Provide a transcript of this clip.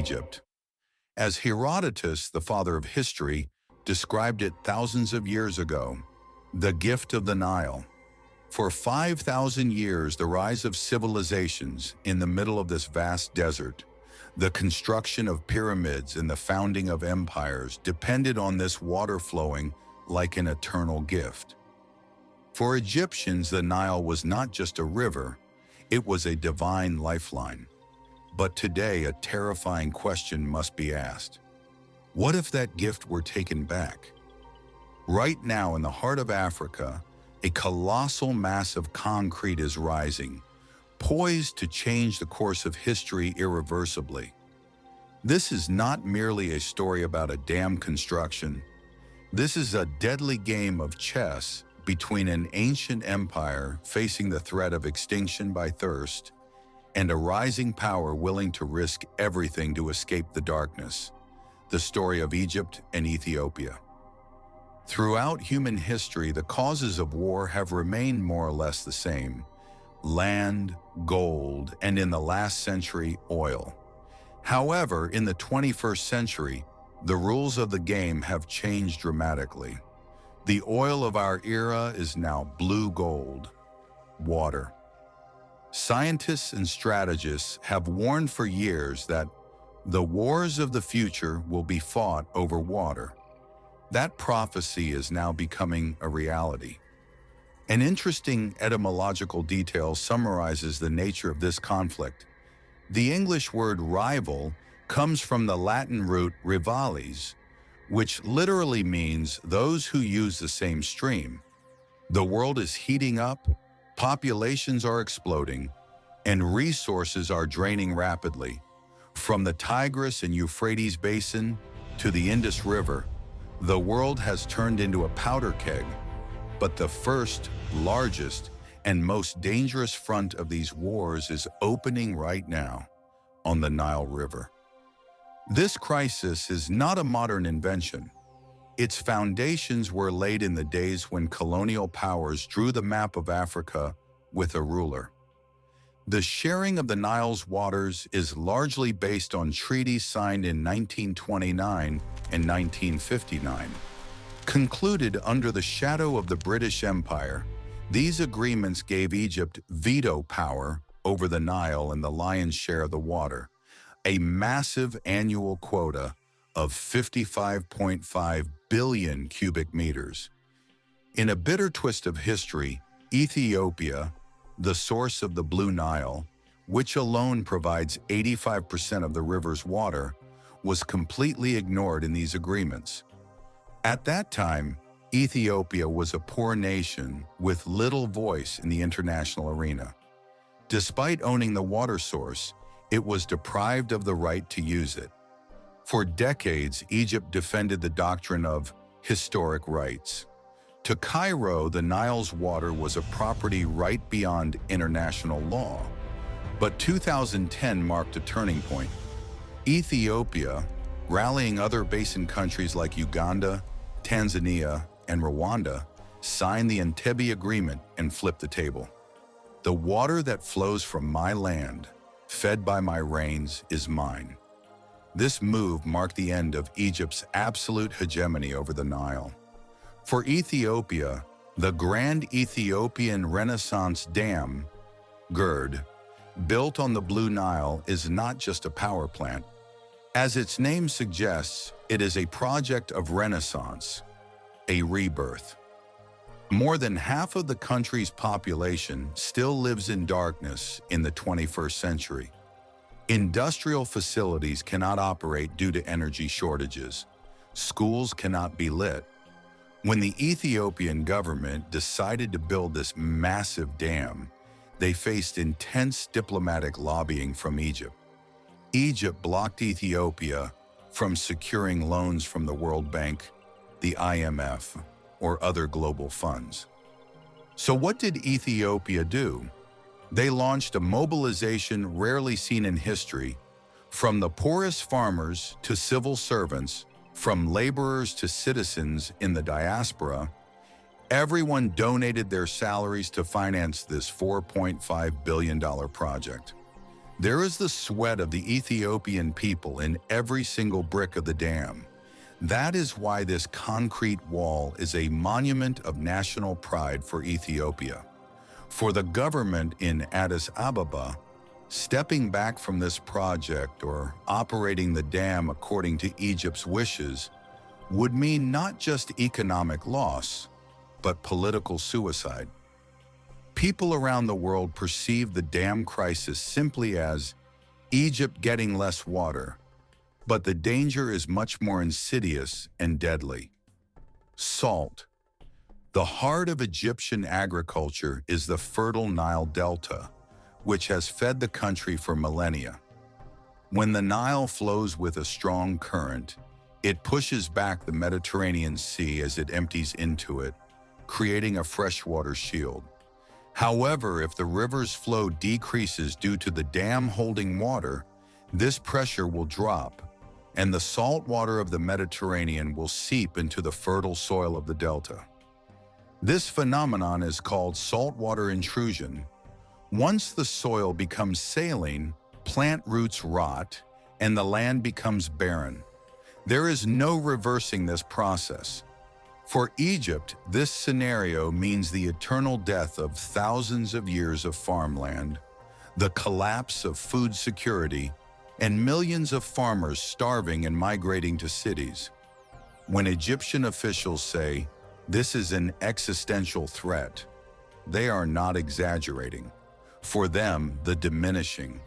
Egypt. As Herodotus, the father of history, described it thousands of years ago, the gift of the Nile. For 5,000 years, the rise of civilizations in the middle of this vast desert, the construction of pyramids and the founding of empires depended on this water flowing like an eternal gift. For Egyptians, the Nile was not just a river, it was a divine lifeline. But today, a terrifying question must be asked. What if that gift were taken back? Right now, in the heart of Africa, a colossal mass of concrete is rising, poised to change the course of history irreversibly. This is not merely a story about a dam construction. This is a deadly game of chess between an ancient empire facing the threat of extinction by thirst and a rising power willing to risk everything to escape the darkness. The story of Egypt and Ethiopia. Throughout human history, the causes of war have remained more or less the same: land, gold, and in the last century, oil. However, in the 21st century, the rules of the game have changed dramatically. The oil of our era is now blue gold, water. Scientists and strategists have warned for years that the wars of the future will be fought over water. That prophecy is now becoming a reality. An interesting etymological detail summarizes the nature of this conflict. The English word rival comes from the Latin root rivales, which literally means those who use the same stream. The world is heating up, populations are exploding, and resources are draining rapidly. From the Tigris and Euphrates basin to the Indus River, the world has turned into a powder keg. But the first, largest, and most dangerous front of these wars is opening right now on the Nile River. This crisis is not a modern invention. Its foundations were laid in the days when colonial powers drew the map of Africa with a ruler. The sharing of the Nile's waters is largely based on treaties signed in 1929 and 1959. Concluded under the shadow of the British Empire, these agreements gave Egypt veto power over the Nile and the lion's share of the water, a massive annual quota of 55.5 billion cubic meters. In a bitter twist of history, Ethiopia, the source of the Blue Nile, which alone provides 85% of the river's water, was completely ignored in these agreements. At that time, Ethiopia was a poor nation with little voice in the international arena. Despite owning the water source, it was deprived of the right to use it. For decades, Egypt defended the doctrine of historic rights. To Cairo, the Nile's water was a property right beyond international law. But 2010 marked a turning point. Ethiopia, rallying other basin countries like Uganda, Tanzania, and Rwanda, signed the Entebbe Agreement and flipped the table. The water that flows from my land, fed by my rains, is mine. This move marked the end of Egypt's absolute hegemony over the Nile. For Ethiopia, the Grand Ethiopian Renaissance Dam, GERD, built on the Blue Nile, is not just a power plant. As its name suggests, it is a project of renaissance, a rebirth. More than half of the country's population still lives in darkness in the 21st century. Industrial facilities cannot operate due to energy shortages. Schools cannot be lit. When the Ethiopian government decided to build this massive dam, they faced intense diplomatic lobbying from Egypt. Egypt blocked Ethiopia from securing loans from the World Bank, the IMF, or other global funds. So what did Ethiopia do? They launched a mobilization rarely seen in history. From the poorest farmers to civil servants, from laborers to citizens in the diaspora, everyone donated their salaries to finance this $4.5 billion project. There is the sweat of the Ethiopian people in every single brick of the dam. That is why this concrete wall is a monument of national pride for Ethiopia. For the government in Addis Ababa, stepping back from this project or operating the dam according to Egypt's wishes would mean not just economic loss, but political suicide. People around the world perceive the dam crisis simply as Egypt getting less water, but the danger is much more insidious and deadly. Salt. The heart of Egyptian agriculture is the fertile Nile Delta, which has fed the country for millennia. When the Nile flows with a strong current, it pushes back the Mediterranean Sea as it empties into it, creating a freshwater shield. However, if the river's flow decreases due to the dam holding water, this pressure will drop, and the salt water of the Mediterranean will seep into the fertile soil of the delta. This phenomenon is called saltwater intrusion. Once the soil becomes saline, plant roots rot, and the land becomes barren. There is no reversing this process. For Egypt, this scenario means the eternal death of thousands of years of farmland, the collapse of food security, and millions of farmers starving and migrating to cities. When Egyptian officials say, "This is an existential threat," they are not exaggerating. For them, the diminishing,